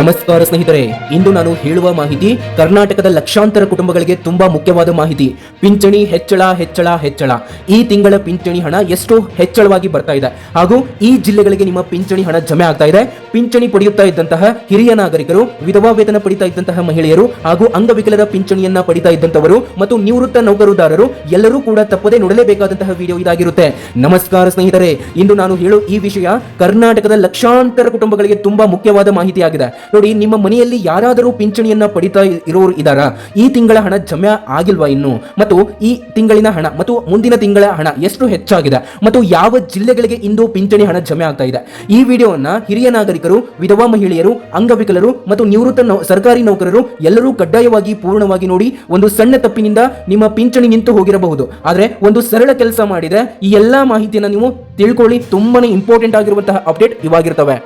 ನಮಸ್ಕಾರ ಸ್ನೇಹಿತರೆ, ಇಂದು ನಾನು ಹೇಳುವ ಮಾಹಿತಿ ಕರ್ನಾಟಕದ ಲಕ್ಷಾಂತರ ಕುಟುಂಬಗಳಿಗೆ ತುಂಬಾ ಮುಖ್ಯವಾದ ಮಾಹಿತಿ. ಪಿಂಚಣಿ ಹೆಚ್ಚಳ. ಈ ತಿಂಗಳ ಪಿಂಚಣಿ ಹಣ ಎಷ್ಟು ಹೆಚ್ಚಳವಾಗಿ ಬರ್ತಾ ಇದೆ ಹಾಗೂ ಈ ಜಿಲ್ಲೆಗಳಿಗೆ ನಿಮ್ಮ ಪಿಂಚಣಿ ಹಣ ಜಮೆ ಆಗ್ತಾ ಇದೆ. ಪಿಂಚಣಿ ಪಡೆಯುತ್ತಾ ಇದ್ದಂತಹ ಹಿರಿಯ ನಾಗರಿಕರು, ವಿಧವಾ ವೇತನ ಪಡಿತಾ ಇದ್ದಂತಹ ಮಹಿಳೆಯರು ಹಾಗೂ ಅಂಗವಿಕಲರ ಪಿಂಚಣಿಯನ್ನ ಪಡಿತಾ ಇದ್ದಂತವರು ಮತ್ತು ನಿವೃತ್ತ ನೌಕರದಾರರು ಎಲ್ಲರೂ ಕೂಡ ತಪ್ಪದೇ ನೋಡಲೇಬೇಕಾದಂತಹ ವಿಡಿಯೋ ಇದಾಗಿರುತ್ತೆ. ನಮಸ್ಕಾರ ಸ್ನೇಹಿತರೆ, ಇಂದು ನಾನು ಹೇಳೋ ಈ ವಿಷಯ ಕರ್ನಾಟಕದ ಲಕ್ಷಾಂತರ ಕುಟುಂಬಗಳಿಗೆ ತುಂಬಾ ಮುಖ್ಯವಾದ ಮಾಹಿತಿ ಆಗಿದೆ. ನೋಡಿ, ನಿಮ್ಮ ಮನೆಯಲ್ಲಿ ಯಾರಾದರೂ ಪಿಂಚಣಿಯನ್ನ ಪಡಿತಾ ಇರೋರು ಇದ್ದಾರಾ? ಈ ತಿಂಗಳ ಹಣ ಜಮೆ ಆಗಿಲ್ವಾ ಇನ್ನು? ಮತ್ತು ಈ ತಿಂಗಳಿನ ಹಣ ಮತ್ತು ಮುಂದಿನ ತಿಂಗಳ ಹಣ ಎಷ್ಟು ಹೆಚ್ಚಾಗಿದೆ ಮತ್ತು ಯಾವ ಜಿಲ್ಲೆಗಳಿಗೆ ಇಂದು ಪಿಂಚಣಿ ಹಣ ಜಮೆ ಆಗ್ತಾ ಇದೆ? ಈ ವಿಡಿಯೋವನ್ನ ಹಿರಿಯ ನಾಗರಿಕರು, ವಿಧವಾ ಮಹಿಳೆಯರು, ಅಂಗವಿಕಲರು ಮತ್ತು ನಿವೃತ್ತ ಸರ್ಕಾರಿ ನೌಕರರು ಎಲ್ಲರೂ ಕಡ್ಡಾಯವಾಗಿ ಪೂರ್ಣವಾಗಿ ನೋಡಿ. ಒಂದು ಸಣ್ಣ ತಪ್ಪಿನಿಂದ ನಿಮ್ಮ ಪಿಂಚಣಿ ನಿಂತು ಹೋಗಿರಬಹುದು, ಆದರೆ ಒಂದು ಸರಳ ಕೆಲಸ ಮಾಡಿದೆ ಈ ಎಲ್ಲಾ ಮಾಹಿತಿಯನ್ನು ನೀವು ತಿಳ್ಕೊಳ್ಳಿ. ತುಂಬಾನೇ ಇಂಪಾರ್ಟೆಂಟ್ ಆಗಿರುವಂತಹ ಅಪ್ಡೇಟ್ ಇವಾಗಿರ್ತವೆ.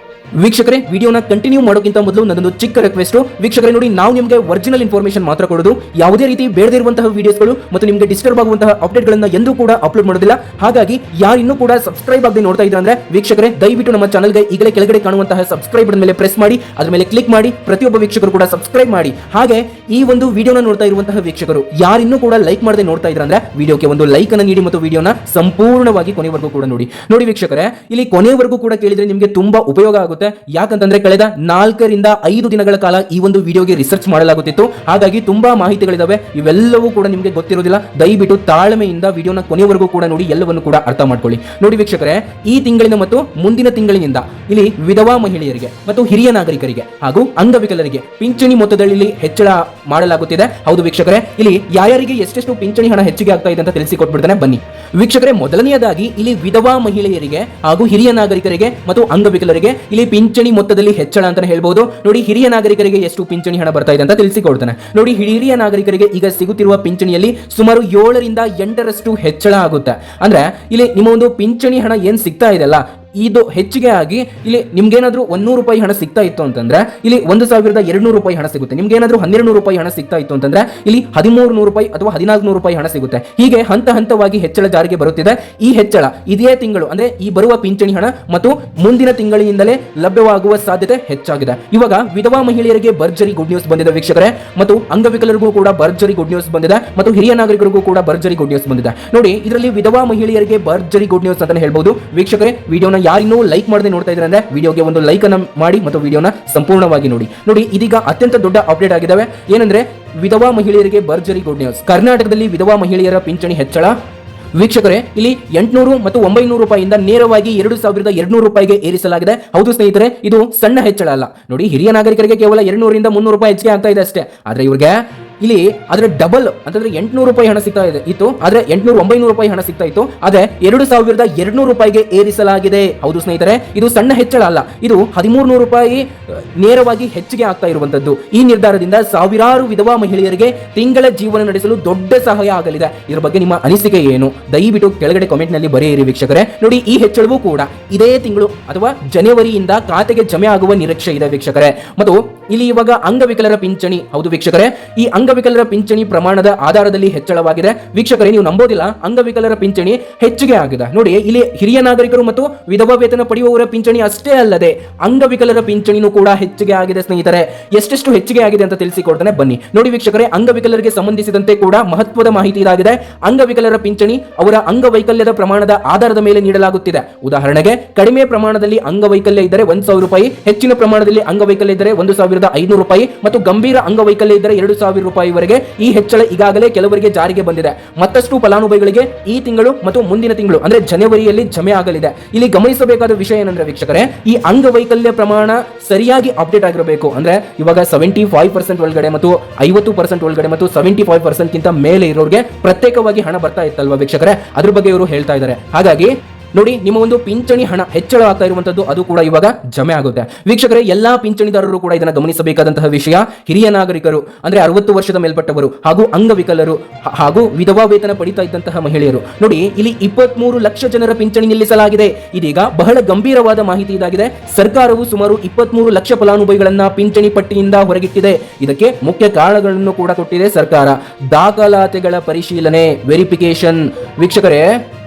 ವೀಕ್ಷಕರೇ, ವಿಡಿಯೋನ ಕಂಟಿನ್ಯೂ ಮಾಡೋಕ್ಕಿಂತ ಮೊದಲು ನನ್ನೊಂದು ಚಿಕ್ಕ ರಿಕ್ವೆಸ್ಟ್. ವೀಕ್ಷಕರೇ ನೋಡಿ, ನಾವು ನಿಮಗೆ ಒರಿಜಿನಲ್ ಇನ್ಫಾರ್ಮೇಶನ್ ಮಾತ್ರ ಕೊಡೋದು, ಯಾವುದೇ ರೀತಿ ಬೇಡದೇ ಇರುವಂತಹ ವಿಡಿಯೋಸ್ಗಳು ಮತ್ತು ನಿಮಗೆ ಡಿಸ್ಟರ್ಬ್ ಆಗುವಂತಹ ಅಪ್ಡೇಟ್ಗಳನ್ನು ಎಂದೂ ಕೂಡ ಅಪ್ಲೋಡ್ ಮಾಡೋದಿಲ್ಲ. ಹಾಗಾಗಿ ಯಾರು ಇನ್ನೂ ಕೂಡ ಸಬ್ಸ್ಕ್ರೈಬ್ ಆಗದೆ ನೋಡ್ತಾ ಇದ್ದಾರೆ ಅಂದ್ರೆ ವೀಕ್ಷಕರೇ, ದಯವಿಟ್ಟು ನಮ್ಮ ಚಾನಲ್ಗೆ ಈಗಲೇ ಕೆಳಗಡೆ ಕಾಣುವಂತಹ ಸಬ್ಸ್ಕ್ರೈಬ್ ಮೇಲೆ ಪ್ರೆಸ್ ಮಾಡಿ, ಅದರ ಮೇಲೆ ಕ್ಲಿಕ್ ಮಾಡಿ. ಪ್ರತಿಯೊಬ್ಬ ವೀಕ್ಷಕರು ಕೂಡ ಸಬ್ಸ್ಕ್ರೈಬ್ ಮಾಡಿ. ಹಾಗೆ ಈ ಒಂದು ವಿಡಿಯೋನ ನೋಡ್ತಾ ಇರುವಂತಹ ವೀಕ್ಷಕರು ಯಾರು ಇನ್ನೂ ಕೂಡ ಲೈಕ್ ಮಾಡದೆ ನೋಡ್ತಾ ಇದ್ದಾರೆ ಅಂದ್ರೆ ವಿಡಿಯೋಗೆ ಒಂದು ಲೈಕ್ ಅನ್ನು ನೀಡಿ ಮತ್ತು ವಿಡಿಯೋನ ಸಂಪೂರ್ಣವಾಗಿ ಕೊನೆವರೆಗೂ ಕೂಡ ನೋಡಿ. ವೀಕ್ಷಕರೇ, ಇಲ್ಲಿ ಕೊನೆವರೆಗೂ ಕೂಡ ಕೇಳಿದ್ರೆ ನಿಮಗೆ ತುಂಬಾ ಉಪಯೋಗ ಆಗುತ್ತೆ. ಯಾಕಂತಂದ್ರೆ ಕಳೆದ 4 ರಿಂದ 5 ದಿನಗಳ ಕಾಲ ಈ ಒಂದು ವಿಡಿಯೋಗೆ ರಿಸರ್ಚ್ ಮಾಡಲಾಗುತ್ತಿತ್ತು. ಹಾಗಾಗಿ ತುಂಬಾ ಮಾಹಿತಿಗಳಿದಾವೆ, ಇವೆಲ್ಲವೂ ಕೂಡ ನಿಮಗೆ ಗೊತ್ತಿರೋದಿಲ್ಲ. ದಯವಿಟ್ಟು ತಾಳ್ಮೆಯಿಂದ ವಿಡಿಯೋನ ಕೊನೆವರೆಗೂ ಕೂಡ ನೋಡಿ, ಎಲ್ಲವನ್ನು ಕೂಡ ಅರ್ಥ ಮಾಡ್ಕೊಳ್ಳಿ. ನೋಡಿ ವೀಕ್ಷಕರೇ, ಈ ತಿಂಗಳಿನ ಮತ್ತು ಮುಂದಿನ ತಿಂಗಳಿನಿಂದ ಇಲ್ಲಿ ವಿಧವಾ ಮಹಿಳೆಯರಿಗೆ ಮತ್ತು ಹಿರಿಯ ನಾಗರಿಕರಿಗೆ ಹಾಗೂ ಅಂಗವಿಕಲರಿಗೆ ಪಿಂಚಣಿ ಮೊತ್ತದಲ್ಲಿ ಹೆಚ್ಚಳ ಮಾಡಲಾಗುತ್ತಿದೆ. ಹೌದು ವೀಕ್ಷಕರೇ, ಇಲ್ಲಿ ಯಾರ್ಯಾರಿಗೆ ಎಷ್ಟೆಷ್ಟು ಪಿಂಚಣಿ ಹಣ ಹೆಚ್ಚಿಗೆ ಆಗ್ತಾ ಇದೆ ಅಂತ ತಿಳಿಸಿಕೊಟ್ಬಿಡ್ತಾನೆ ಬನ್ನಿ. ವೀಕ್ಷಕರೇ, ಮೊದಲನೆಯದಾಗಿ ಇಲ್ಲಿ ವಿಧವಾ ಮಹಿಳೆಯರಿಗೆ ಹಾಗೂ ಹಿರಿಯ ನಾಗರಿಕರಿಗೆ ಮತ್ತು ಅಂಗವಿಕಲರಿಗೆ ಇಲ್ಲಿ ಪಿಂಚಣಿ ಮೊತ್ತದಲ್ಲಿ ಹೆಚ್ಚಳ ಅಂತ ಹೇಳ್ಬಹುದು. ನೋಡಿ, ಹಿರಿಯ ನಾಗರಿಕರಿಗೆ ಎಷ್ಟು ಪಿಂಚಣಿ ಹಣ ಬರ್ತಾ ಇದೆ ಅಂತ ತಿಳಿಸಿಕೊಡ್ತಾನೆ. ನೋಡಿ, ಹಿರಿಯ ನಾಗರಿಕರಿಗೆ ಈಗ ಸಿಗುತ್ತಿರುವ ಪಿಂಚಣಿಯಲ್ಲಿ ಸುಮಾರು 7 ರಿಂದ 8ರಷ್ಟು ಹೆಚ್ಚಳ ಆಗುತ್ತೆ. ಅಂದ್ರೆ ಇಲ್ಲಿ ನಿಮ್ಮ ಒಂದು ಪಿಂಚಣಿ ಹಣ ಏನ್ ಸಿಗ್ತಾ ಇದೆ ಅಲ್ಲ, ಇದು ಹೆಚ್ಚಿಗೆ ಆಗಿ ಇಲ್ಲಿ ನಿಮ್ಗೇನಾದ್ರೂ 100 ರೂಪಾಯಿ ಹಣ ಸಿಗ್ತಾ ಇತ್ತು ಅಂತಂದ್ರೆ ಇಲ್ಲಿ 1200 ರೂಪಾಯಿ ಹಣ ಸಿಗುತ್ತೆ. ನಿಮ್ಗೇನಾದ್ರೂ 1200 ರೂಪಾಯಿ ಹಣ ಸಿಗ್ತಾ ಇತ್ತು ಅಂತಂದ್ರೆ ಇಲ್ಲಿ 1300 ರೂಪಾಯಿ ಅಥವಾ 1400 ರೂಪಾಯಿ ಹಣ ಸಿಗುತ್ತೆ. ಹೀಗೆ ಹಂತ ಹಂತವಾಗಿ ಹೆಚ್ಚಳ ಜಾರಿಗೆ ಬರುತ್ತಿದೆ. ಈ ಹೆಚ್ಚಳ ಇದೇ ತಿಂಗಳು ಅಂದ್ರೆ ಈ ಬರುವ ಪಿಂಚಣಿ ಹಣ ಮತ್ತು ಮುಂದಿನ ತಿಂಗಳಿನಿಂದಲೇ ಲಭ್ಯವಾಗುವ ಸಾಧ್ಯತೆ ಹೆಚ್ಚಾಗಿದೆ. ಇವಾಗ ವಿಧವಾ ಮಹಿಳೆಯರಿಗೆ ಭರ್ಜರಿ ಗುಡ್ ನ್ಯೂಸ್ ಬಂದಿದೆ ವೀಕ್ಷಕರೇ, ಮತ್ತು ಅಂಗವಿಕಲರಿಗೂ ಕೂಡ ಭರ್ಜರಿ ಗುಡ್ ನ್ಯೂಸ್ ಬಂದಿದೆ ಮತ್ತು ಹಿರಿಯ ನಾಗರಿಕರಿಗೂ ಕೂಡ ಭರ್ಜರಿ ಗುಡ್ ನ್ಯೂಸ್ ಬಂದಿದೆ. ನೋಡಿ, ಇದರಲ್ಲಿ ವಿಧವಾ ಮಹಿಳೆಯರಿಗೆ ಭರ್ಜರಿ ಗುಡ್ ನ್ಯೂಸ್ ಅಂತ ಹೇಳ್ಬಹುದು. ವೀಕ್ಷಕರೇ, ವಿಡಿಯೋನ ಯಾರಿನ್ನೂ ಲೈಕ್ ಮಾಡದೆ ನೋಡ್ತಾ ಇದ್ದಾರೆ ಅಂದ್ರೆ ವಿಡಿಯೋಗೆ ಒಂದು ಲೈಕ್ ಅನ್ನು ಮಾಡಿ ಮತ್ತು ವಿಡಿಯೋನ ಸಂಪೂರ್ಣವಾಗಿ ನೋಡಿ. ನೋಡಿ, ಇದೀಗ ಅತ್ಯಂತ ದೊಡ್ಡ ಅಪ್ಡೇಟ್ ಆಗಿದ್ದಾವೆ. ಏನಂದ್ರೆ ವಿಧವಾ ಮಹಿಳೆಯರಿಗೆ ಭರ್ಜರಿ ಗುಡ್ ನ್ಯೂಸ್. ಕರ್ನಾಟಕದಲ್ಲಿ ವಿಧವಾ ಮಹಿಳೆಯರ ಪಿಂಚಣಿ ಹೆಚ್ಚಳ. ವೀಕ್ಷಕರೇ, ಇಲ್ಲಿ 800 ಮತ್ತು 900 ರೂಪಾಯಿಯಿಂದ ನೇರವಾಗಿ 2200 ರೂಪಾಯಿಗೆ ಏರಿಸಲಾಗಿದೆ. ಹೌದು ಸ್ನೇಹಿತರೆ, ಇದು ಸಣ್ಣ ಹೆಚ್ಚಳ ಅಲ್ಲ. ನೋಡಿ, ಹಿರಿಯ ನಾಗರಿಕರಿಗೆ ಕೇವಲ 200 ರಿಂದ 300 ರೂಪಾಯಿ ಹೆಚ್ಚಿಗೆ ಆಗ್ತಾ ಇದೆ ಅಷ್ಟೇ. ಆದ್ರೆ ಇವ್ರಿಗೆ ಇಲ್ಲಿ ಅದರ ಡಬಲ್ ಅಂತಂದ್ರೆ 800 ರೂಪಾಯಿ ಹಣ ಸಿಗ್ತಾ ಇತ್ತು. ಆದ್ರೆ 800-900 ರೂಪಾಯಿ ಹಣ ಸಿಗ್ತಾ ಇತ್ತು. ಆದ್ರೆ 2200 ರೂಪಾಯಿಗೆ ಏರಿಸಲಾಗಿದೆ. ಹೌದು ಸ್ನೇಹಿತರೆ, ಇದು ಸಣ್ಣ ಹೆಚ್ಚಳ ಅಲ್ಲ, ಇದು 1300 ರೂಪಾಯಿ ನೇರವಾಗಿ ಹೆಚ್ಚಿಗೆ ಆಗ್ತಾ ಇರುವಂತದ್ದು. ಈ ನಿರ್ಧಾರದಿಂದ ಸಾವಿರಾರು ವಿಧವಾ ಮಹಿಳೆಯರಿಗೆ ತಿಂಗಳ ಜೀವನ ನಡೆಸಲು ದೊಡ್ಡ ಸಹಾಯ ಆಗಲಿದೆ. ಇದರ ಬಗ್ಗೆ ನಿಮ್ಮ ಅನಿಸಿಕೆ ಏನು? ದಯವಿಟ್ಟು ಕೆಳಗಡೆ ಕಾಮೆಂಟ್ ನಲ್ಲಿ ಬರೆಯಿರಿ ವೀಕ್ಷಕರೇ. ನೋಡಿ, ಈ ಹೆಚ್ಚಳವೂ ಕೂಡ ಇದೇ ತಿಂಗಳು ಅಥವಾ ಜನವರಿಯಿಂದ ಖಾತೆಗೆ ಜಮೆ ಆಗುವ ನಿರೀಕ್ಷೆ ಇದೆ ವೀಕ್ಷಕರೇ. ಮತ್ತು ಇಲ್ಲಿ ಇವಾಗ ಅಂಗವಿಕಲರ ಪಿಂಚಣಿ. ಹೌದು ವೀಕ್ಷಕರೇ, ಈ ಅಂಗವಿಕಲರ ಪಿಂಚಣಿ ಪ್ರಮಾಣದ ಆಧಾರದಲ್ಲಿ ಹೆಚ್ಚಳವಾಗಿದೆ. ವೀಕ್ಷಕರೇ, ನೀವು ನಂಬೋದಿಲ್ಲ, ಅಂಗವಿಕಲರ ಪಿಂಚಣಿ ಹೆಚ್ಚಿಗೆ ಆಗಿದೆ. ನೋಡಿ, ಇಲ್ಲಿ ಹಿರಿಯ ನಾಗರಿಕರು ಮತ್ತು ವಿಧವಾ ವೇತನ ಪಡೆಯುವವರ ಪಿಂಚಣಿ ಅಷ್ಟೇ ಅಲ್ಲದೆ ಅಂಗವಿಕಲರ ಪಿಂಚಣಿನೂ ಕೂಡ ಹೆಚ್ಚಿಗೆ ಆಗಿದೆ ಸ್ನೇಹಿತರೆ. ಎಷ್ಟೆಷ್ಟು ಹೆಚ್ಚಿಗೆ ಆಗಿದೆ ಅಂತ ತಿಳಿಸಿಕೊಡ್ತಾನೆ ಬನ್ನಿ. ನೋಡಿ ವೀಕ್ಷಕರೇ, ಅಂಗವಿಕಲರಿಗೆ ಸಂಬಂಧಿಸಿದಂತೆ ಕೂಡ ಮಹತ್ವದ ಮಾಹಿತಿ ಇದಾಗಿದೆ. ಅಂಗವಿಕಲರ ಪಿಂಚಣಿ ಅವರ ಅಂಗವೈಕಲ್ಯದ ಪ್ರಮಾಣದ ಆಧಾರದ ಮೇಲೆ ನೀಡಲಾಗುತ್ತಿದೆ. ಉದಾಹರಣೆಗೆ, ಕಡಿಮೆ ಪ್ರಮಾಣದಲ್ಲಿ ಅಂಗವೈಕಲ್ಯ ಇದ್ದರೆ 1000 ರೂಪಾಯಿ, ಹೆಚ್ಚಿನ ಪ್ರಮಾಣದಲ್ಲಿ ಅಂಗವೈಕಲ್ಯ ಇದ್ದರೆ 1500 ರೂಪಾಯಿ ಮತ್ತು ಗಂಭೀರ ಅಂಗವೈಕಲ್ಯ ಇದ್ದರೆ 2000 ರೂಪಾಯಿವರೆಗೆ ಈ ಹೆಚ್ಚಳ ಈಗಾಗಲೇ ಕೆಲವರಿಗೆ ಜಾರಿಗೆ ಬಂದಿದೆ. ಮತ್ತಷ್ಟು ಫಲಾನುಭವಿಗಳಿಗೆ ಈ ತಿಂಗಳು ಮತ್ತು ಮುಂದಿನ ತಿಂಗಳು ಅಂದ್ರೆ ಜನವರಿಯಲ್ಲಿ ಜಮೆ ಆಗಲಿದೆ. ಇಲ್ಲಿ ಗಮನಿಸಬೇಕಾದ ವಿಷಯ ಏನಂದ್ರೆ ವೀಕ್ಷಕರೇ, ಈ ಅಂಗವೈಕಲ್ಯ ಪ್ರಮಾಣ ಸರಿಯಾಗಿ ಅಪ್ಡೇಟ್ ಆಗಿರಬೇಕು. ಅಂದ್ರೆ ಇವಾಗ 75% ಒಳಗಡೆ ಮತ್ತು 50% ಒಳಗಡೆ ಮತ್ತು 75% ಗಿಂತ ಮೇಲೆ ಇರೋರಿಗೆ ಪ್ರತ್ಯೇಕವಾಗಿ ಹಣ ಬರ್ತಾ ಇತ್ತಲ್ವಾ ವೀಕ್ಷಕರೇ, ಅದ್ರ ಬಗ್ಗೆ ಇವರು ಹೇಳ್ತಾ ಇದ್ದಾರೆ. ಹಾಗಾಗಿ ನೋಡಿ, ನಿಮ್ಮ ಒಂದು ಪಿಂಚಣಿ ಹಣ ಹೆಚ್ಚಳ ಆಗ್ತಾ ಇರುವಂತದ್ದು ಅದು ಕೂಡ ಇವಾಗ ಜಮೆ ಆಗುತ್ತೆ. ವೀಕ್ಷಕರೇ, ಎಲ್ಲಾ ಪಿಂಚಣಿದಾರರು ಕೂಡ ಇದನ್ನ ಗಮನಿಸಬೇಕಾದಂತಹ ವಿಷಯ. ಹಿರಿಯ ನಾಗರಿಕರು ಅಂದ್ರೆ 60 ವರ್ಷದ ಮೇಲ್ಪಟ್ಟವರು ಹಾಗೂ ಅಂಗವಿಕಲರು ಹಾಗೂ ವಿಧವಾ ವೇತನ ಪಡಿತಾ ಇದ್ದಂತಹ ಮಹಿಳೆಯರು. ನೋಡಿ, ಇಲ್ಲಿ 23 ಲಕ್ಷ ಜನರ ಪಿಂಚಣಿ ನಿಲ್ಲಿಸಲಾಗಿದೆ. ಇದೀಗ ಬಹಳ ಗಂಭೀರವಾದ ಮಾಹಿತಿ ಇದಾಗಿದೆ. ಸರ್ಕಾರವು ಸುಮಾರು 23 ಲಕ್ಷ ಫಲಾನುಭವಿಗಳನ್ನ ಪಿಂಚಣಿ ಪಟ್ಟಿಯಿಂದ ಹೊರಗಿಟ್ಟಿದೆ. ಇದಕ್ಕೆ ಮುಖ್ಯ ಕಾರಣಗಳನ್ನು ಕೂಡ ಕೊಟ್ಟಿದೆ ಸರ್ಕಾರ. ದಾಖಲಾತಿಗಳ ಪರಿಶೀಲನೆ, ವೆರಿಫಿಕೇಶನ್. ವೀಕ್ಷಕರೇ,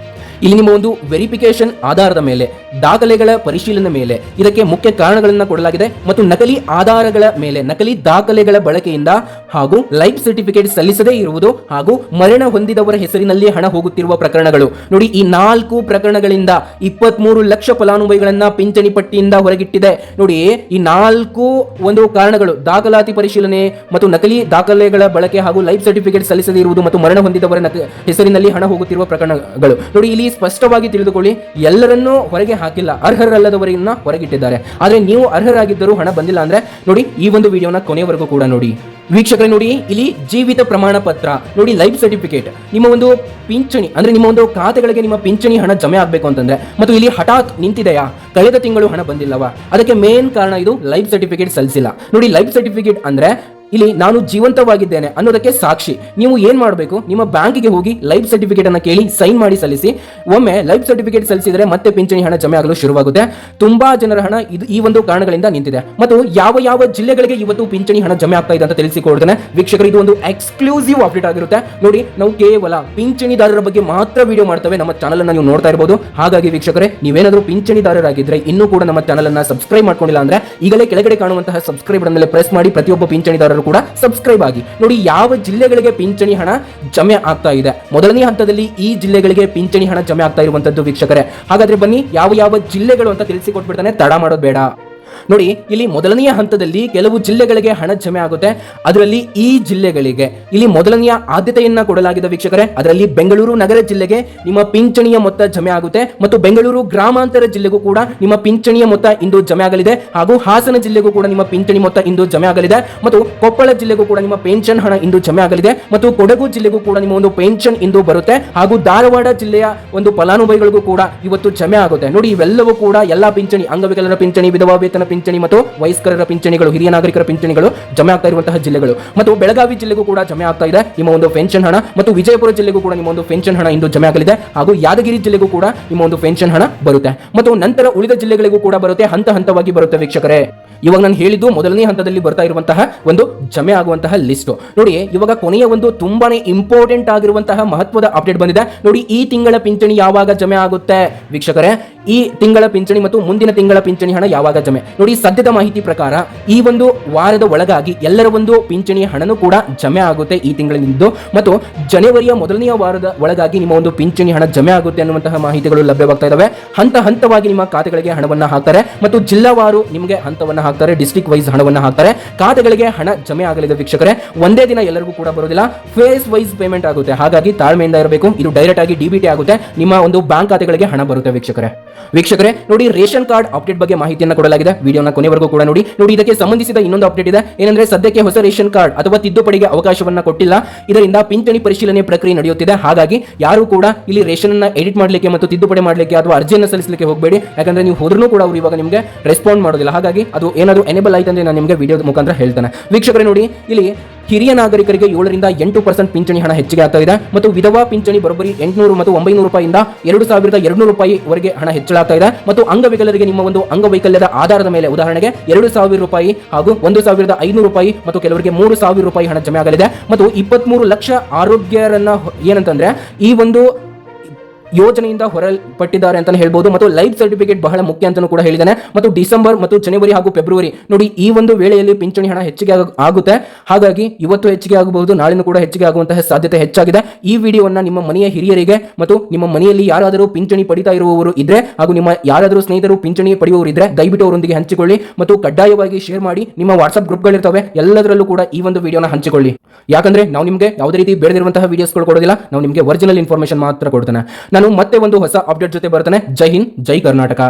ಇಲ್ಲಿ ನಿಮ್ಮ ಒಂದು ವೆರಿಫಿಕೇಶನ್ ಆಧಾರದ ಮೇಲೆ, ದಾಖಲೆಗಳ ಪರಿಶೀಲನೆ ಮೇಲೆ ಇದಕ್ಕೆ ಮುಖ್ಯ ಕಾರಣಗಳನ್ನು ಕೊಡಲಾಗಿದೆ ಮತ್ತು ನಕಲಿ ಆಧಾರಗಳ ಮೇಲೆ, ನಕಲಿ ದಾಖಲೆಗಳ ಬಳಕೆಯಿಂದ ಹಾಗೂ ಲೈಫ್ ಸರ್ಟಿಫಿಕೇಟ್ ಸಲ್ಲಿಸದೇ ಇರುವುದು ಹಾಗೂ ಮರಣ ಹೊಂದಿದವರ ಹೆಸರಿನಲ್ಲಿ ಹಣ ಹೋಗುತ್ತಿರುವ ಪ್ರಕರಣಗಳು. ನೋಡಿ, ಈ 4 ಪ್ರಕರಣಗಳಿಂದ 23 ಲಕ್ಷ ಫಲಾನುಭವಿಗಳನ್ನ ಪಿಂಚಣಿ ಪಟ್ಟಿಯಿಂದ ಹೊರಗಿಟ್ಟಿದೆ. ನೋಡಿ, ಈ 4 ಒಂದು ಕಾರಣಗಳು, ದಾಖಲಾತಿ ಪರಿಶೀಲನೆ ಮತ್ತು ನಕಲಿ ದಾಖಲೆಗಳ ಬಳಕೆ ಹಾಗೂ ಲೈಫ್ ಸರ್ಟಿಫಿಕೇಟ್ ಸಲ್ಲಿಸದೇ ಇರುವುದು ಮತ್ತು ಮರಣ ಹೊಂದಿದವರ ಹೆಸರಿನಲ್ಲಿ ಹಣ ಹೋಗುತ್ತಿರುವ ಪ್ರಕರಣಗಳು. ನೋಡಿ, ಇಲ್ಲಿ ಸ್ಪಷ್ಟವಾಗಿ ತಿಳಿದುಕೊಳ್ಳಿ, ಎಲ್ಲರನ್ನೂ ಹೊರಗೆ ಹಾಕಿಲ್ಲ, ಅರ್ಹರಲ್ಲದವರನ್ನ ಹೊರಗಿಟ್ಟಿದ್ದಾರೆ. ಆದರೆ ನೀವು ಅರ್ಹರಾಗಿದ್ದರೂ ಹಣ ಬಂದಿಲ್ಲ ಅಂದ್ರೆ ನೋಡಿ, ಈ ಒಂದು ವಿಡಿಯೋನ ಕೊನೆಯವರೆಗೂ ಕೂಡ ನೋಡಿ. ವೀಕ್ಷಕರೇ ನೋಡಿ, ಇಲ್ಲಿ ಜೀವಿತ ಪ್ರಮಾಣ ಪತ್ರ ನೋಡಿ, ಲೈಫ್ ಸರ್ಟಿಫಿಕೇಟ್, ನಿಮ್ಮ ಒಂದು ಪಿಂಚಣಿ ಅಂದ್ರೆ ನಿಮ್ಮ ಒಂದು ಖಾತೆಗಳಿಗೆ ನಿಮ್ಮ ಪಿಂಚಣಿ ಹಣ ಜಮೆ ಆಗಬೇಕು ಅಂತಂದ್ರೆ, ಮತ್ತು ಇಲ್ಲಿ ಹಠಾತ್ ನಿಂತಿದೆಯಾ, ಕಳೆದ ತಿಂಗಳು ಹಣ ಬಂದಿಲ್ಲವಾ, ಅದಕ್ಕೆ ಮೇನ್ ಕಾರಣ ಇದು ಲೈಫ್ ಸರ್ಟಿಫಿಕೇಟ್ ಸಲ್ಲಿಸಿಲ್ಲ. ನೋಡಿ, ಲೈಫ್ ಸರ್ಟಿಫಿಕೇಟ್ ಅಂದ್ರೆ ಇಲ್ಲಿ ನಾನು ಜೀವಂತವಾಗಿದ್ದೇನೆ ಅನ್ನೋದಕ್ಕೆ ಸಾಕ್ಷಿ. ನೀವು ಏನ್ ಮಾಡಬೇಕು, ನಿಮ್ಮ ಬ್ಯಾಂಕಿಗೆ ಹೋಗಿ ಲೈಫ್ ಸರ್ಟಿಫಿಕೇಟ್ ಅನ್ನು ಕೇಳಿ ಸೈನ್ ಮಾಡಿ ಸಲ್ಲಿಸಿ. ಒಮ್ಮೆ ಲೈಫ್ ಸರ್ಟಿಫಿಕೇಟ್ ಸಲ್ಲಿಸಿದರೆ ಮತ್ತೆ ಪಿಂಚಣಿ ಹಣ ಜಮೆ ಆಗಲು ಶುರುವಾಗುತ್ತೆ. ತುಂಬಾ ಜನರ ಹಣ ಈ ಒಂದು ಕಾರಣಗಳಿಂದ ನಿಂತಿದೆ. ಮತ್ತು ಯಾವ ಜಿಲ್ಲೆಗಳಿಗೆ ಇವತ್ತು ಪಿಂಚಣಿ ಹಣ ಜಮೆ ಆಗ್ತಾ ಇದೆ ಅಂತ ತಿಳಿಸಿಕೊಡ್ತೇನೆ ವೀಕ್ಷಕರು. ಇದು ಒಂದು ಎಕ್ಸ್ಕ್ಲೂಸಿವ್ ಅಪ್ಡೇಟ್ ಆಗಿರುತ್ತೆ. ನೋಡಿ, ನಾವು ಕೇವಲ ಪಿಂಚಣಿದಾರರ ಬಗ್ಗೆ ಮಾತ್ರ ವಿಡಿಯೋ ಮಾಡ್ತೇವೆ. ನಮ್ಮ ಚಾನಲ್ ಅನ್ನು ನೀವು ನೋಡ್ತಾ ಇರಬಹುದು. ಹಾಗಾಗಿ ವೀಕ್ಷಕರೇ, ನೀವೇನಾದರೂ ಪಿಂಚಣಿದಾರರಾಗಿದ್ರೆ ಇನ್ನೂ ಕೂಡ ನಮ್ಮ ಚಾನಲ್ ಅನ್ನ ಸಬ್ಸ್ಕ್ರೈಬ್ ಮಾಡ್ಕೊಂಡಿಲ್ಲ ಅಂದ್ರೆ ಈಗಲೇ ಕೆಳಗಡೆ ಕಾಣುವಂತಹ ಸಬ್ಸ್ಕ್ರೈಬ್ ಮೇಲೆ ಪ್ರೆಸ್ ಮಾಡಿ ಪ್ರತಿಯೊಬ್ಬ ಪಿಂಚಣಿದಾರರು ಕೂಡ ಸಬ್ಸ್ಕ್ರೈಬ್ ಆಗಿ. ನೋಡಿ, ಯಾವ ಜಿಲ್ಲೆಗಳಿಗೆ ಪಿಂಚಣಿ ಹಣ ಜಮೆ ಆಗ್ತಾ ಇದೆ. ಮೊದಲನೇ ಹಂತದಲ್ಲಿ ಈ ಜಿಲ್ಲೆಗಳಿಗೆ ಪಿಂಚಣಿ ಹಣ ಜಮೆ ಆಗ್ತಾ ಇರುವಂತದ್ದು ವೀಕ್ಷಕರೇ. ಹಾಗಾದ್ರೆ ಬನ್ನಿ, ಯಾವ ಜಿಲ್ಲೆಗಳು ಅಂತ ತಿಳಿಸಿಕೊಟ್ಬಿಡ್ತಾನೆ, ತಡ ಮಾಡೋದು ಬೇಡ. ನೋಡಿ, ಇಲ್ಲಿ ಮೊದಲನೆಯ ಹಂತದಲ್ಲಿ ಕೆಲವು ಜಿಲ್ಲೆಗಳಿಗೆ ಹಣ ಜಮೆ ಆಗುತ್ತೆ. ಅದರಲ್ಲಿ ಈ ಜಿಲ್ಲೆಗಳಿಗೆ ಇಲ್ಲಿ ಮೊದಲನೆಯ ಆದ್ಯತೆಯನ್ನ ಕೊಡಲಾಗಿದೆ ವೀಕ್ಷಕರೇ. ಅದರಲ್ಲಿ ಬೆಂಗಳೂರು ನಗರ ಜಿಲ್ಲೆಗೆ ನಿಮ್ಮ ಪಿಂಚಣಿಯ ಮೊತ್ತ ಜಮೆ ಆಗುತ್ತೆ ಮತ್ತು ಬೆಂಗಳೂರು ಗ್ರಾಮಾಂತರ ಜಿಲ್ಲೆಗೂ ಕೂಡ ನಿಮ್ಮ ಪಿಂಚಣಿಯ ಮೊತ್ತ ಇಂದು ಜಮೆ ಆಗಲಿದೆ. ಹಾಗೂ ಹಾಸನ ಜಿಲ್ಲೆಗೂ ಕೂಡ ನಿಮ್ಮ ಪಿಂಚಣಿ ಮೊತ್ತ ಇಂದು ಜಮೆ ಆಗಲಿದೆ. ಮತ್ತು ಕೊಪ್ಪಳ ಜಿಲ್ಲೆಗೂ ಕೂಡ ನಿಮ್ಮ ಪೆನ್ಷನ್ ಹಣ ಇಂದು ಜಮೆ ಆಗಲಿದೆ. ಮತ್ತು ಕೊಡಗು ಜಿಲ್ಲೆಗೂ ಕೂಡ ನಿಮ್ಮ ಒಂದು ಪೆನ್ಷನ್ ಇಂದು ಬರುತ್ತೆ. ಹಾಗೂ ಧಾರವಾಡ ಜಿಲ್ಲೆಯ ಒಂದು ಫಲಾನುಭವಿಗಳಿಗೂ ಕೂಡ ಇವತ್ತು ಜಮೆ ಆಗುತ್ತೆ. ನೋಡಿ, ಇವೆಲ್ಲವೂ ಕೂಡ ಎಲ್ಲಾ ಪಿಂಚಣಿ, ಅಂಗವಿಕಲರ ಪಿಂಚಣಿ, ವಿಧವಾ ವೇತನ ಪಿಂಚಣಿ ಮತ್ತು ವಯಸ್ಕರ ಪಿಂಚಣಿಗಳು, ಹಿರಿಯ ನಾಗರಿಕರ ಪಿಂಚಣಿಗಳು ಜಮೆ ಆಗ್ತಾ ಇರುವಂತಹ ಜಿಲ್ಲೆಗಳು. ಮತ್ತು ಬೆಳಗಾವಿ ಜಿಲ್ಲೆಗೂ ಕೂಡ ಜಮೆ ಆಗ್ತಾ ಇದೆ ನಿಮ್ಮ ಒಂದು ಪೆನ್ಷನ್ ಹಣ. ಮತ್ತು ವಿಜಯಪುರ ಜಿಲ್ಲೆಗೂ ಕೂಡ ನಿಮ್ಮ ಒಂದು ಪೆನ್ಷನ್ ಹಣ ಇಂದು ಜಮೆ ಆಗಲಿದೆ. ಹಾಗೂ ಯಾದಗಿರಿ ಜಿಲ್ಲೆಗೂ ಕೂಡ ನಿಮ್ಮ ಒಂದು ಪೆನ್ಷನ್ ಹಣ ಬರುತ್ತೆ. ಮತ್ತು ನಂತರ ಉಳಿದ ಜಿಲ್ಲೆಗಳಿಗೂ ಕೂಡ ಬರುತ್ತೆ, ಹಂತವಾಗಿ ಬರುತ್ತೆ ವೀಕ್ಷಕರೇ. ಇವಾಗ ನಾನು ಹೇಳಿದ್ದು ಮೊದಲನೇ ಹಂತದಲ್ಲಿ ಬರ್ತಾ ಇರುವಂತಹ ಒಂದು ಜಮೆ ಆಗುವಂತಹ ಲಿಸ್ಟ್. ನೋಡಿ, ಇವಾಗ ಕೊನೆಯ ಒಂದು ತುಂಬಾನೇ ಇಂಪಾರ್ಟೆಂಟ್ ಆಗಿರುವಂತಹ ಮಹತ್ವದ ಅಪ್ಡೇಟ್ ಬಂದಿದೆ. ನೋಡಿ, ಈ ತಿಂಗಳ ಪಿಂಚಣಿ ಯಾವಾಗ ಜಮೆ ಆಗುತ್ತೆ ವೀಕ್ಷಕರೇ, ಈ ತಿಂಗಳ ಪಿಂಚಣಿ ಮತ್ತು ಮುಂದಿನ ತಿಂಗಳ ಪಿಂಚಣಿ ಹಣ ಯಾವಾಗ ಜಮೆ. ನೋಡಿ, ಸದ್ಯದ ಮಾಹಿತಿ ಪ್ರಕಾರ ಈ ಒಂದು ವಾರದ ಒಳಗಾಗಿ ಎಲ್ಲರ ಒಂದು ಪಿಂಚಣಿ ಹಣನೂ ಕೂಡ ಜಮೆ ಆಗುತ್ತೆ ಈ ತಿಂಗಳಿಂದ. ಮತ್ತು ಜನವರಿಯ ಮೊದಲನೆಯ ವಾರದ ಒಳಗಾಗಿ ನಿಮ್ಮ ಒಂದು ಪಿಂಚಣಿ ಹಣ ಜಮೆ ಆಗುತ್ತೆ ಅನ್ನುವಂತಹ ಮಾಹಿತಿಗಳು ಲಭ್ಯವಾಗ್ತಾ ಇದಾವೆ. ಹಂತವಾಗಿ ನಿಮ್ಮ ಖಾತೆಗಳಿಗೆ ಹಣವನ್ನ ಹಾಕ್ತಾರೆ ಮತ್ತು ಜಿಲ್ಲಾವಾರು ನಿಮಗೆ ಹಂತವನ್ನ ಹಾಕ್ತಾರೆ, ಡಿಸ್ಟ್ರಿಕ್ಟ್ ವೈಸ್ ಹಣವನ್ನ ಹಾಕ್ತಾರೆ. ಖಾತೆಗಳಿಗೆ ಹಣ ಜಮೆ ಆಗಲಿದೆ ವೀಕ್ಷಕರೇ. ಒಂದೇ ದಿನ ಎಲ್ಲರಿಗೂ ಕೂಡ ಬರೋದಿಲ್ಲ, ಫೇಸ್ ವೈಸ್ ಪೇಮೆಂಟ್ ಆಗುತ್ತೆ. ಹಾಗಾಗಿ ತಾಳ್ಮೆಯಿಂದ ಇರಬೇಕು. ಇದು ಡೈರೆಕ್ಟ್ ಆಗಿ ಡಿಬಿಟಿ ಆಗುತ್ತೆ, ನಿಮ್ಮ ಒಂದು ಬ್ಯಾಂಕ್ ಖಾತೆಗಳಿಗೆ ಹಣ ಬರುತ್ತೆ ವೀಕ್ಷಕರೇ. ನೋಡಿ, ರೇಷನ್ ಕಾರ್ಡ್ ಅಪ್ಡೇಟ್ ಬಗ್ಗೆ ಮಾಹಿತಿಯನ್ನು ಕೊಡಲಾಗಿದೆ. ವಿಡಿಯೋನ ಕೊನೆವರೆಗೂ ಕೂಡ ನೋಡಿ. ಇದಕ್ಕೆ ಸಂಬಂಧಿಸಿದ ಇನ್ನೊಂದು ಅಪ್ಡೇಟ್ ಇದೆ. ಏನಂದ್ರೆ, ಸದ್ಯಕ್ಕೆ ಹೊಸ ರೇಷನ್ ಕಾರ್ಡ್ ಅಥವಾ ತಿದ್ದುಪಡಿಗೆ ಅವಕಾಶವನ್ನ ಕೊಟ್ಟಿಲ್ಲ. ಇದರಿಂದ ಪಿಂಚಣಿ ಪರಿಶೀಲನೆ ಪ್ರಕ್ರಿಯೆ ನಡೆಯುತ್ತಿದೆ. ಹಾಗಾಗಿ ಯಾರು ಕೂಡ ಇಲ್ಲಿ ರೇಷನ್ ಅನ್ನ ಎಡಿಟ್ ಮಾಡಲಿಕ್ಕೆ ಮತ್ತು ತಿದ್ದುಪಡಿ ಮಾಡಲಿಕ್ಕೆ ಅಥವಾ ಅರ್ಜಿಯನ್ನು ಸಲ್ಲಿಸಲಿಕ್ಕೆ ಹೋಗಬೇಡಿ. ಯಾಕಂದ್ರೆ ನೀವು ಹೋದ್ರೂ ಕೂಡ ಅವರು ಇವಾಗ ನಿಮಗೆ ರೆಸ್ಪಾಂಡ್ ಮಾಡೋದಿಲ್ಲ. ಹಾಗಾಗಿ ಅದು ಏನಾದರೂ ಎನೇಬಲ್ ಆಯ್ತು ಅಂದ್ರೆ ನಾನು ನಿಮಗೆ ವಿಡಿಯೋದ ಮುಖಾಂತರ ಹೇಳ್ತೇನೆ ವೀಕ್ಷಕರೇ. ನೋಡಿ, ಇಲ್ಲಿ ಹಿರಿಯ ನಾಗರಿಕರಿಗೆ 7 ರಿಂದ 8% ಪಿಂಚಣಿ ಹಣ ಹೆಚ್ಚಿಗೆ ಆಗ್ತಾ ಇದೆ. ಮತ್ತು ವಿಧವಾ ಪಿಂಚಣಿ ಬರೋಬ್ಬರಿ 800 ಮತ್ತು 900 ರೂಪಾಯಿಯಿಂದ 2200 ರೂಪಾಯಿ ವರೆಗೆ ಹಣ ಹೆಚ್ಚಳ ಆಗ್ತಾ ಇದೆ. ಮತ್ತು ಅಂಗವಿಕಲರಿಗೆ ನಿಮ್ಮ ಒಂದು ಅಂಗವೈಕಲ್ಯದ ಆಧಾರದ ಮೇಲೆ, ಉದಾಹರಣೆಗೆ 2000 ರೂಪಾಯಿ ಹಾಗೂ 1500 ರೂಪಾಯಿ ಮತ್ತು ಕೆಲವರಿಗೆ 3000 ರೂಪಾಯಿ ಹಣ ಜಮೆ ಆಗಲಿದೆ. ಮತ್ತು 23 ಲಕ್ಷ ಆರೋಗ್ಯರನ್ನ ಏನಂತಂದ್ರೆ ಈ ಒಂದು ಯೋಜನೆಯಿಂದ ಹೊರಪಟ್ಟಿದ್ದಾರೆ ಅಂತ ಹೇಳ್ಬೋದು. ಮತ್ತು ಲೈಫ್ ಸರ್ಟಿಫಿಕೇಟ್ ಬಹಳ ಮುಖ್ಯ ಅಂತಲೂ ಕೂಡ ಹೇಳಿದ್ದಾನೆ. ಮತ್ತು ಡಿಸೆಂಬರ್ ಮತ್ತು ಜನವರಿ ಹಾಗೂ ಫೆಬ್ರವರಿ ನೋಡಿ, ಈ ಒಂದು ವೇಳೆಯಲ್ಲಿ ಪಿಂಚಣಿ ಹಣ ಹೆಚ್ಚಿಗೆ ಆಗುತ್ತೆ. ಹಾಗಾಗಿ ಇವತ್ತು ಹೆಚ್ಚಿಗೆ ಆಗಬಹುದು, ನಾಳೆನೂ ಕೂಡ ಹೆಚ್ಚಿಗೆ ಆಗುವಂತಹ ಸಾಧ್ಯತೆ ಹೆಚ್ಚಾಗಿದೆ. ಈ ವಿಡಿಯೋವನ್ನ ನಿಮ್ಮ ಮನೆಯ ಹಿರಿಯರಿಗೆ ಮತ್ತು ನಿಮ್ಮ ಮನೆಯಲ್ಲಿ ಯಾರಾದರೂ ಪಿಂಚಣಿ ಪಡಿತಾ ಇರುವವರು ಇದ್ರೆ ಹಾಗೂ ನಿಮ್ಮ ಯಾರಾದರೂ ಸ್ನೇಹಿತರು ಪಿಂಚಣಿ ಪಡೆಯುವವರು ಇದ್ರೆ ದಯವಿಟ್ಟು ಅವರೊಂದಿಗೆ ಹಂಚಿಕೊಳ್ಳಿ. ಮತ್ತು ಕಡ್ಡಾಯವಾಗಿ ಶೇರ್ ಮಾಡಿ. ನಿಮ್ಮ ವಾಟ್ಸ್ಆಪ್ ಗ್ರೂಪ್ಗಳಿರ್ತವೆ, ಎಲ್ಲದರಲ್ಲೂ ಕೂಡ ಈ ಒಂದು ವಿಡಿಯೋನ ಹಂಚಿಕೊಳ್ಳಿ. ಯಾಕಂದ್ರೆ ನಾವು ನಿಮಗೆ ಯಾವುದೇ ರೀತಿ ಬೇಡದಿರುವಂತಹ ವಿಡಿಯೋಸ್ಗಳು ಕೊಡೋದಿಲ್ಲ, ನಾವು ನಿಮಗೆ ಒರಿಜಿನಲ್ ಇನ್ಫಾರ್ಮೇಶನ್ ಮಾತ್ರ ಕೊಡ್ತೇನೆ. ನಾನು ಮತ್ತೆ ಒಂದು ಹೊಸ ಅಪ್ಡೇಟ್ ಜೊತೆ ಬರ್ತೇನೆ. ಜೈ ಹಿಂದ್, ಜೈ ಕರ್ನಾಟಕ.